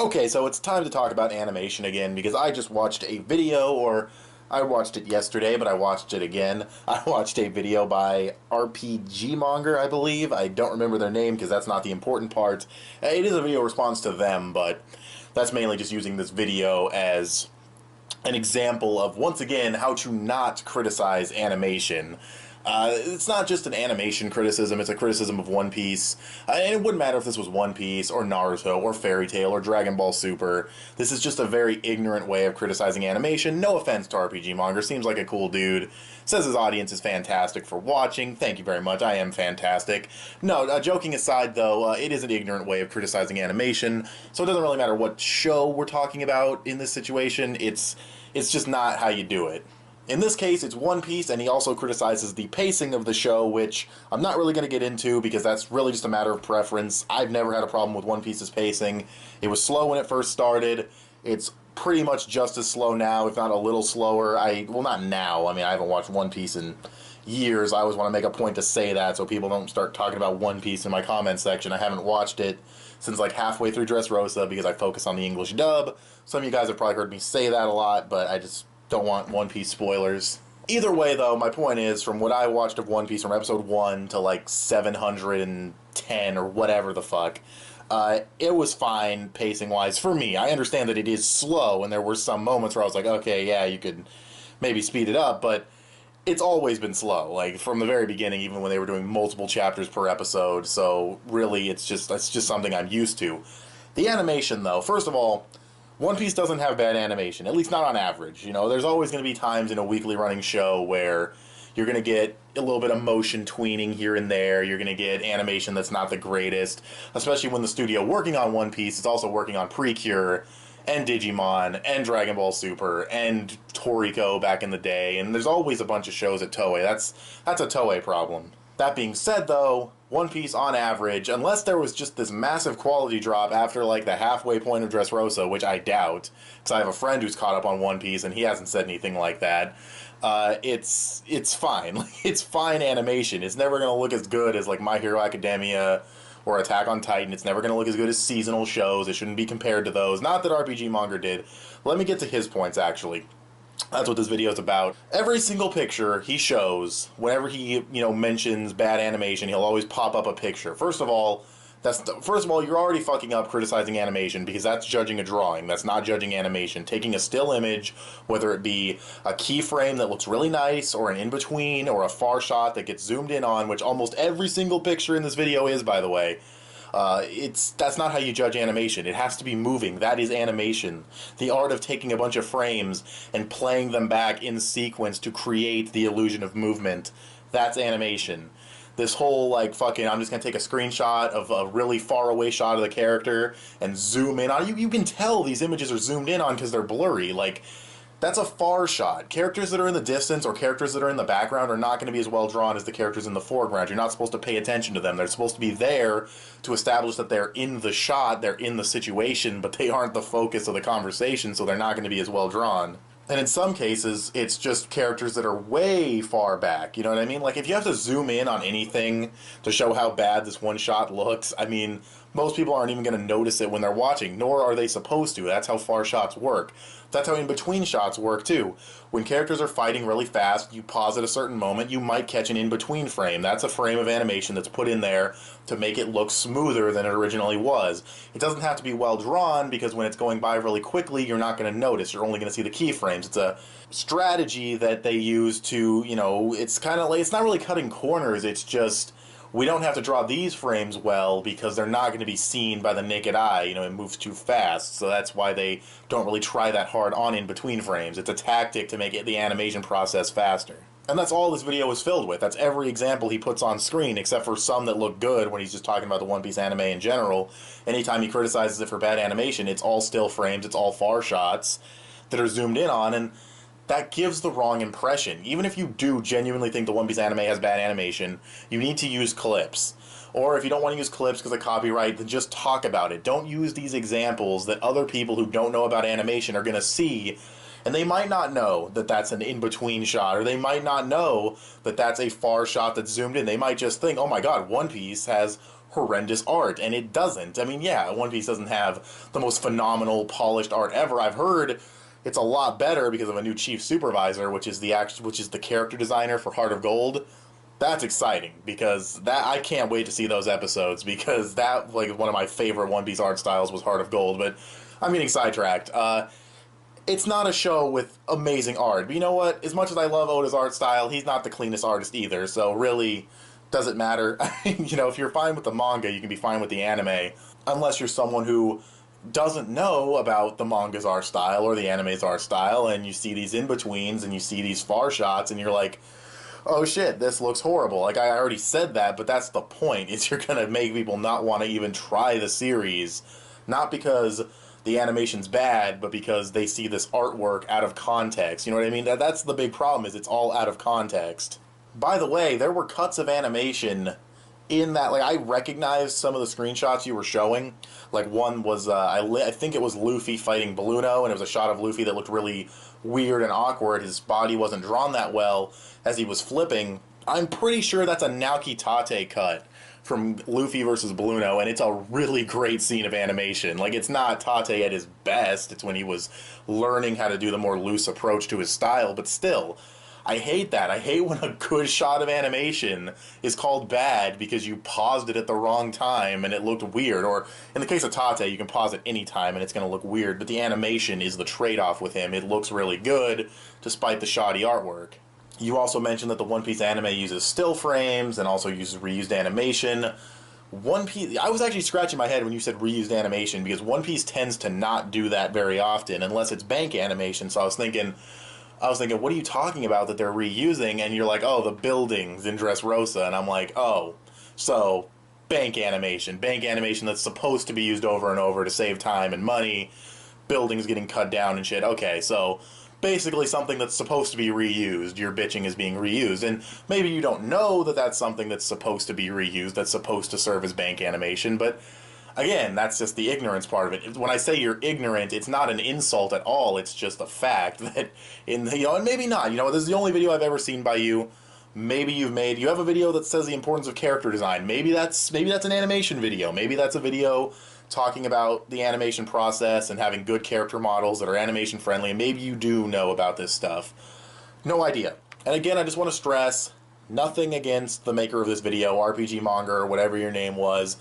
Okay, so it's time to talk about animation again because I just watched a video, or I watched it yesterday, but I watched it again. I watched a video by RPG Monger, I believe. I don't remember their name because that's not the important part. It is a video response to them, but that's mainly just using this video as an example of, once again, how to not criticize animation. It's not just an animation criticism, it's a criticism of One Piece. And it wouldn't matter if this was One Piece, or Naruto, or Fairy Tail, or Dragon Ball Super. This is just a very ignorant way of criticizing animation. No offense to RPG Monger, seems like a cool dude. Says his audience is fantastic for watching. Thank you very much, I am fantastic. No, joking aside though, it is an ignorant way of criticizing animation, so it doesn't really matter what show we're talking about in this situation, it's just not how you do it. In this case, it's One Piece, and he also criticizes the pacing of the show, which I'm not really going to get into because that's really just a matter of preference. I've never had a problem with One Piece's pacing. It was slow when it first started. It's pretty much just as slow now, if not a little slower. Well, not now. I mean, I haven't watched One Piece in years. I always want to make a point to say that so people don't start talking about One Piece in my comment section. I haven't watched it since like halfway through Dressrosa because I focus on the English dub. Some of you guys have probably heard me say that a lot, but I just don't want One Piece spoilers. Either way, though, my point is, from what I watched of One Piece from episode 1 to like 710 or whatever the fuck, it was fine pacing-wise for me. I understand that it is slow, and there were some moments where I was like, okay, yeah, you could maybe speed it up, but it's always been slow, like from the very beginning, even when they were doing multiple chapters per episode, so really it's just something I'm used to. The animation, though, first of all, One Piece doesn't have bad animation, at least not on average. You know, there's always going to be times in a weekly running show where you're going to get a little bit of motion tweening here and there. You're going to get animation that's not the greatest, especially when the studio working on One Piece is also working on Precure and Digimon and Dragon Ball Super and Toriko back in the day. And there's always a bunch of shows at Toei. That's a Toei problem. That being said, though, One Piece, on average, unless there was just this massive quality drop after, like, the halfway point of Dressrosa, which I doubt, because I have a friend who's caught up on One Piece, and he hasn't said anything like that, it's fine. It's fine animation. It's never going to look as good as, like, My Hero Academia or Attack on Titan. It's never going to look as good as seasonal shows. It shouldn't be compared to those. Not that RPG Monger did. Let me get to his points, actually. That's what this video is about. Every single picture he shows, whenever he, mentions bad animation, he'll always pop up a picture. First of all, you're already fucking up criticizing animation because that's judging a drawing. That's not judging animation. Taking a still image, whether it be a keyframe that looks really nice, or an in-between, or a far shot that gets zoomed in on, which almost every single picture in this video is, by the way, that's not how you judge animation. It has to be moving. That is animation. The art of taking a bunch of frames and playing them back in sequence to create the illusion of movement. That's animation. This whole, like, fucking, I'm just gonna take a screenshot of a really far away shot of the character and zoom in on it. You can tell these images are zoomed in on because they're blurry. Like, that's a far shot. Characters that are in the distance or characters that are in the background are not going to be as well drawn as the characters in the foreground. You're not supposed to pay attention to them. They're supposed to be there to establish that they're in the shot, they're in the situation, but they aren't the focus of the conversation, so they're not going to be as well drawn. And in some cases, it's just characters that are way far back, you know what I mean? Like, if you have to zoom in on anything to show how bad this one shot looks, I mean, most people aren't even going to notice it when they're watching, nor are they supposed to. That's how far shots work. That's how in-between shots work, too. When characters are fighting really fast, you pause at a certain moment, you might catch an in-between frame. That's a frame of animation that's put in there to make it look smoother than it originally was. It doesn't have to be well drawn, because when it's going by really quickly, you're not going to notice. You're only going to see the keyframes. It's a strategy that they use to, it's kind of like, it's not really cutting corners, it's just, we don't have to draw these frames well because they're not going to be seen by the naked eye. It moves too fast, so that's why they don't really try that hard on in-between frames. It's a tactic to make the animation process faster. And that's all this video is filled with. That's every example he puts on screen, except for some that look good when he's just talking about the One Piece anime in general. Anytime he criticizes it for bad animation, it's all still frames, it's all far shots that are zoomed in on, and that gives the wrong impression. Even if you do genuinely think the One Piece anime has bad animation, you need to use clips. Or if you don't want to use clips because of copyright, then just talk about it. Don't use these examples that other people who don't know about animation are going to see, and they might not know that that's an in-between shot, or they might not know that that's a far shot that's zoomed in. They might just think, oh my god, One Piece has horrendous art, and it doesn't. I mean, yeah, One Piece doesn't have the most phenomenal, polished art ever. I've heard it's a lot better because of a new chief supervisor, which is the character designer for Heart of Gold. That's exciting because that I can't wait to see those episodes because that like one of my favorite One Piece art styles was Heart of Gold. But I'm getting sidetracked. It's not a show with amazing art, but you know what? As much as I love Oda's art style, he's not the cleanest artist either. So really, does it matter? You know, if you're fine with the manga, you can be fine with the anime, unless you're someone who doesn't know about the manga's art style or the anime's art style, and you see these in-betweens and you see these far shots, and you're like, oh shit, this looks horrible. Like, I already said that, but that's the point, is you're gonna make people not want to even try the series, not because the animation's bad, but because they see this artwork out of context. You know what I mean? That's the big problem, is it's all out of context. By the way, there were cuts of animation in that, like, I recognized some of the screenshots you were showing. Like, one was, I think it was Luffy fighting Bluno, and it was a shot of Luffy that looked really weird and awkward. His body wasn't drawn that well as he was flipping. I'm pretty sure that's a Naoki Tate cut from Luffy versus Bluno, and it's a really great scene of animation. Like, it's not Tate at his best. It's when he was learning how to do the more loose approach to his style, but still, I hate that. I hate when a good shot of animation is called bad because you paused it at the wrong time and it looked weird. Or, in the case of Tate, you can pause it any time and it's going to look weird, but the animation is the trade-off with him. It looks really good, despite the shoddy artwork. You also mentioned that the One Piece anime uses still frames and also uses reused animation. One Piece, I was actually scratching my head when you said reused animation because One Piece tends to not do that very often unless it's bank animation, so I was thinking, what are you talking about that they're reusing? And you're like, oh, the buildings in Dressrosa. And I'm like, oh, so bank animation that's supposed to be used over and over to save time and money, buildings getting cut down and shit. Okay, so basically something that's supposed to be reused, your bitching is being reused. And maybe you don't know that that's something that's supposed to be reused, that's supposed to serve as bank animation, but again, that's just the ignorance part of it. When I say you're ignorant, it's not an insult at all. It's just a fact that, and maybe not. You know, this is the only video I've ever seen by you. Maybe you have a video that says the importance of character design. Maybe that's an animation video. Maybe that's a video talking about the animation process and having good character models that are animation friendly. And maybe you do know about this stuff. No idea. And again, I just want to stress, nothing against the maker of this video, RPG Monger, or whatever your name was.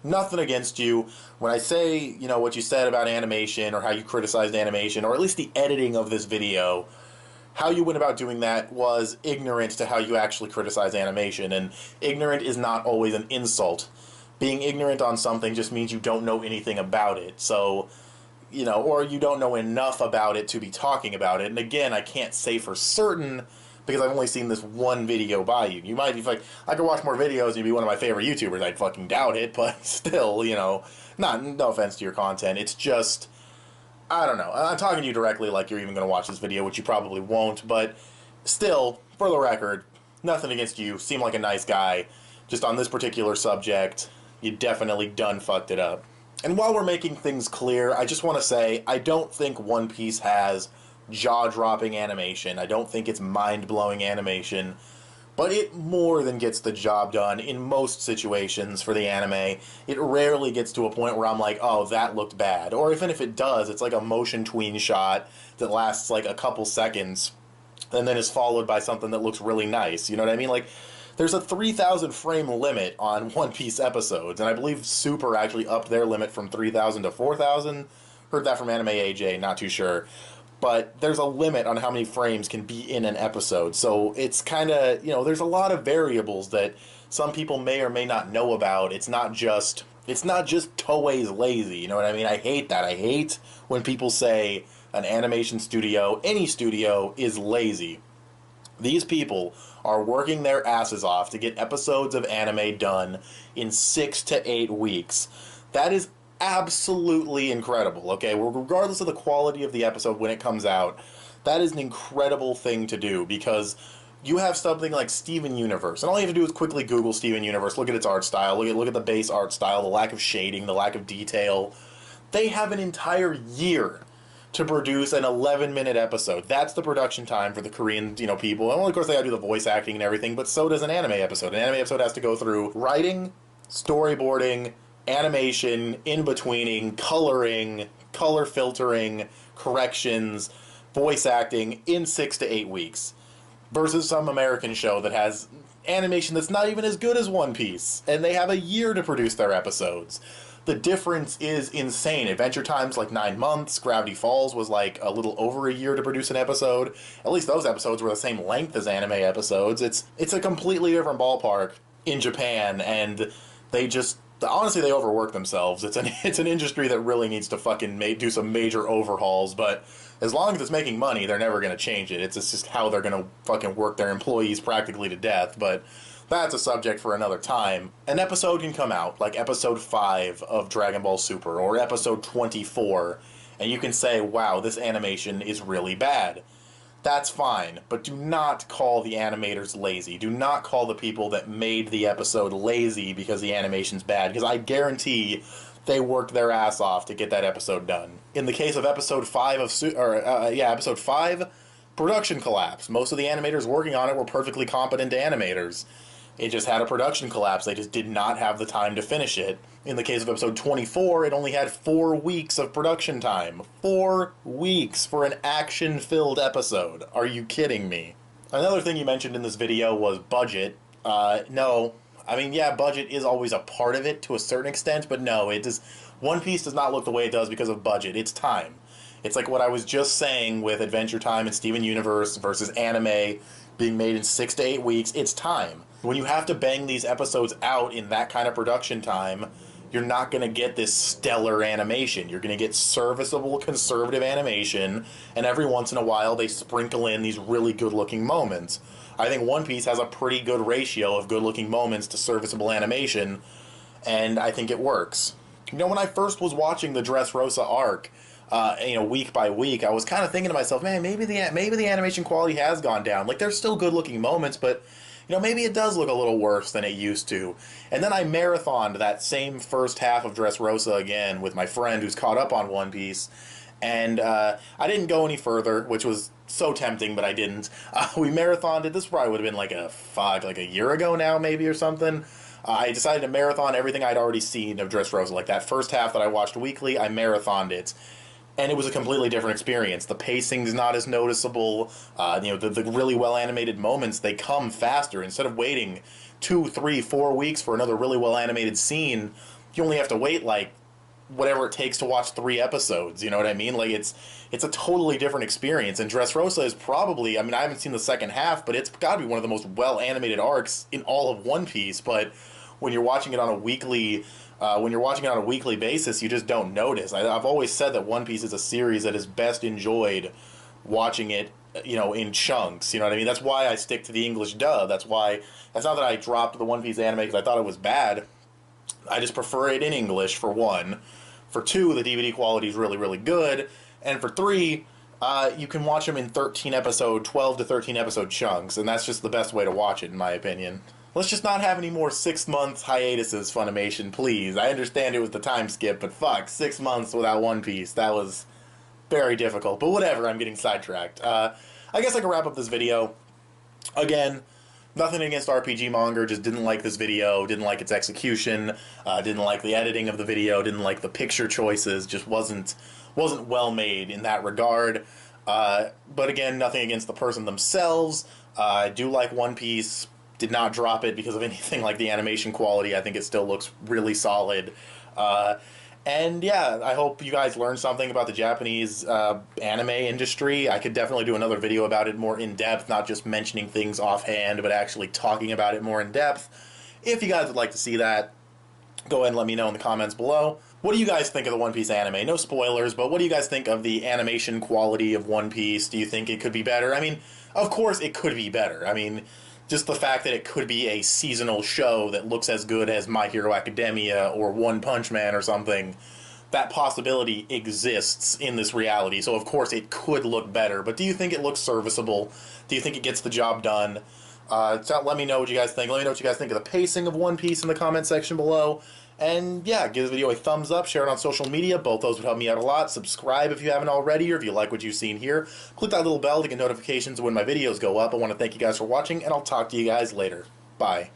Nothing against you. When I say, you know, what you said about animation or how you criticized animation, or at least the editing of this video, how you went about doing that was ignorant to how you actually criticize animation, and ignorant is not always an insult. Being ignorant on something just means you don't know anything about it, so, you know, or you don't know enough about it to be talking about it, and again, I can't say for certain because I've only seen this one video by you. You might be like, I could watch more videos and you'd be one of my favorite YouTubers. I'd fucking doubt it, but still, you know, no offense to your content. It's just, I don't know. I'm talking to you directly like you're even going to watch this video, which you probably won't, but still, for the record, nothing against you. Seem like a nice guy. Just on this particular subject, you definitely done fucked it up. And while we're making things clear, I just want to say, I don't think One Piece has jaw-dropping animation. I don't think it's mind-blowing animation, but it more than gets the job done in most situations for the anime. It rarely gets to a point where I'm like, oh, that looked bad. Or even if it does, it's like a motion tween shot that lasts like a couple seconds and then is followed by something that looks really nice. You know what I mean? Like, there's a 3,000 frame limit on One Piece episodes, and I believe Super actually upped their limit from 3,000 to 4,000. Heard that from Anime AJ, not too sure. But there's a limit on how many frames can be in an episode. So it's kind of, you know, there's a lot of variables that some people may or may not know about. It's not just Toei's lazy, you know what I mean? I hate that. I hate when people say an animation studio, any studio, is lazy. These people are working their asses off to get episodes of anime done in 6 to 8 weeks. That is absolutely incredible, okay? Well, regardless of the quality of the episode when it comes out, that is an incredible thing to do because you have something like Steven Universe, and all you have to do is quickly Google Steven Universe, look at its art style, look at the base art style, the lack of shading, the lack of detail. They have an entire year to produce an 11-minute episode. That's the production time for the Korean, you know, people. And well, of course, they gotta do the voice acting and everything, but so does an anime episode. An anime episode has to go through writing, storyboarding, animation, in-betweening, coloring, color filtering, corrections, voice acting in 6 to 8 weeks. Versus some American show that has animation that's not even as good as One Piece, and they have a year to produce their episodes. The difference is insane. Adventure Time's like 9 months. Gravity Falls was like a little over a year to produce an episode. At least those episodes were the same length as anime episodes. It's a completely different ballpark in Japan, and they just honestly they overwork themselves. It's an industry that really needs to fucking do some major overhauls. But as long as it's making money, they're never going to change it. It's just how they're going to fucking work their employees practically to death. But that's a subject for another time. An episode can come out, like episode 5 of Dragon Ball Super, or episode 24, and you can say, wow, this animation is really bad. That's fine, but do not call the animators lazy. Do not call the people that made the episode lazy because the animation's bad, because I guarantee they worked their ass off to get that episode done. In the case of episode 5 episode 5, production collapse. Most of the animators working on it were perfectly competent animators. It just had a production collapse. They just did not have the time to finish it. In the case of episode 24, it only had 4 weeks of production time. 4 weeks for an action-filled episode. Are you kidding me? Another thing you mentioned in this video was budget. No. I mean, yeah, budget is always a part of it to a certain extent, but no, One Piece does not look the way it does because of budget. It's time. It's like what I was just saying with Adventure Time and Steven Universe versus anime being made in 6 to 8 weeks. It's time. When you have to bang these episodes out in that kind of production time, you're not going to get this stellar animation. You're going to get serviceable, conservative animation, and every once in a while they sprinkle in these really good-looking moments. I think One Piece has a pretty good ratio of good-looking moments to serviceable animation, and I think it works. You know, when I first was watching the Dressrosa arc, week by week, I was kind of thinking to myself, man, maybe the animation quality has gone down. Like, there's still good-looking moments, but maybe it does look a little worse than it used to. And then I marathoned that same first half of Dressrosa again with my friend who's caught up on One Piece. And I didn't go any further, which was so tempting, but I didn't. We marathoned it. This probably would have been like a year ago now, maybe, or something. I decided to marathon everything I'd already seen of Dressrosa. Like that first half that I watched weekly, I marathoned it. And it was a completely different experience. The pacing's not as noticeable. The really well-animated moments, they come faster. Instead of waiting 2, 3, 4 weeks for another really well-animated scene, you only have to wait, like, whatever it takes to watch 3 episodes. You know what I mean? Like, it's a totally different experience. And Dressrosa is probably, I mean, I haven't seen the second half, but it's got to be one of the most well-animated arcs in all of One Piece. But when you're watching it on a weekly basis, you just don't notice. I've always said that One Piece is a series that is best enjoyed watching it, in chunks. You know what I mean? That's why I stick to the English dub. That's not that I dropped the One Piece anime because I thought it was bad. I just prefer it in English, for one. For 2, the DVD quality is really, really good. And for 3, you can watch them in 12 to 13 episode chunks, and that's just the best way to watch it, in my opinion. Let's just not have any more 6-month hiatuses, Funimation, please. I understand it was the time skip, but fuck, 6 months without One Piece. That was very difficult. But whatever, I'm getting sidetracked. I guess I can wrap up this video. Again, nothing against RPG Monger, just didn't like this video, didn't like its execution, didn't like the editing of the video, didn't like the picture choices, just wasn't well made in that regard. But again, nothing against the person themselves. I do like One Piece. Did not drop it because of anything like the animation quality. I think it still looks really solid. And yeah, I hope you guys learned something about the Japanese anime industry. I could definitely do another video about it more in depth, not just mentioning things offhand, but actually talking about it more in depth. If you guys would like to see that, go ahead and let me know in the comments below. What do you guys think of the One Piece anime? No spoilers, but what do you guys think of the animation quality of One Piece? Do you think it could be better? I mean, of course it could be better. I mean, just the fact that it could be a seasonal show that looks as good as My Hero Academia or One Punch Man or something, that possibility exists in this reality. So, of course, it could look better. But do you think it looks serviceable? Do you think it gets the job done? So let me know what you guys think. Let me know what you guys think of the pacing of One Piece in the comment section below. And yeah, give the video a thumbs up, share it on social media. Both those would help me out a lot. Subscribe if you haven't already, or if you like what you've seen here. Click that little bell to get notifications when my videos go up. I want to thank you guys for watching, and I'll talk to you guys later. Bye.